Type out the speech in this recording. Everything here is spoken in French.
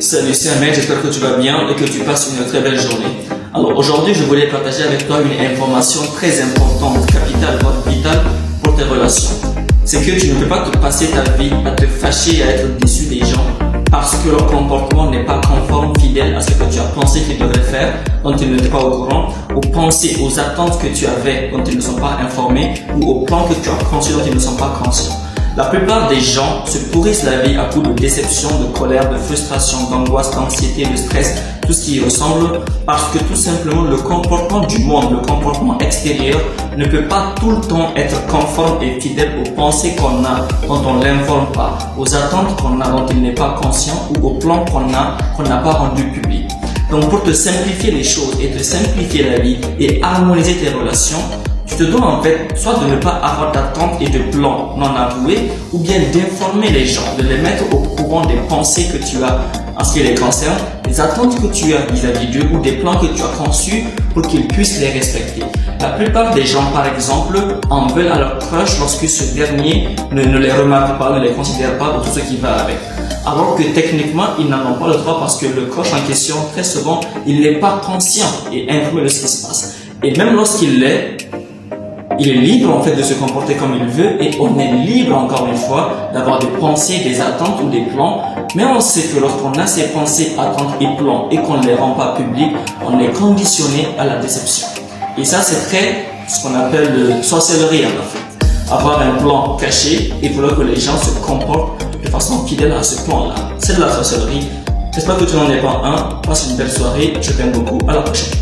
Salut, c'est Ahmed, j'espère que tu vas bien et que tu passes une très belle journée. Alors aujourd'hui, je voulais partager avec toi une information très importante, capitale, voire vitale pour tes relations. C'est que tu ne peux pas te passer ta vie à te fâcher et à être déçu des gens parce que leur comportement n'est pas conforme, fidèle à ce que tu as pensé qu'ils devraient faire, dont ils n'étaient pas au courant, aux pensées, aux attentes que tu avais dont ils ne sont pas informés ou aux plans que tu as conçus dont ils ne sont pas conscients. La plupart des gens se pourrissent la vie à coups de déception, de colère, de frustration, d'angoisse, d'anxiété, de stress, tout ce qui y ressemble, parce que tout simplement le comportement du monde, le comportement extérieur ne peut pas tout le temps être conforme et fidèle aux pensées qu'on a dont on ne l'informe pas, aux attentes qu'on a dont il n'est pas conscient ou aux plans qu'on n'a pas rendu public. Donc pour te simplifier les choses et te simplifier la vie et harmoniser tes relations, tu te dois en fait soit de ne pas avoir d'attentes et de plans non avoués ou bien d'informer les gens, de les mettre au courant des pensées que tu as en ce qui les concerne, des attentes que tu as vis-à-vis d'eux ou des plans que tu as conçus pour qu'ils puissent les respecter. La plupart des gens par exemple en veulent à leur crush lorsque ce dernier ne les remarque pas, ne les considère pas pour tout ce qui va avec. Alors que techniquement ils n'en ont pas le droit parce que le crush en question très souvent il n'est pas conscient et informé de ce qui se passe. Et même lorsqu'il l'est, il est libre en fait de se comporter comme il veut et on est libre encore une fois d'avoir des pensées, des attentes ou des plans. Mais on sait que lorsqu'on a ces pensées, attentes et plans et qu'on ne les rend pas publics, on est conditionné à la déception. Et ça c'est très ce qu'on appelle sorcellerie en fait. Avoir un plan caché et vouloir que les gens se comportent de façon fidèle à ce plan-là. C'est de la sorcellerie. J'espère que tu n'en es pas un. Passe une belle soirée. Je t'aime beaucoup. À la prochaine.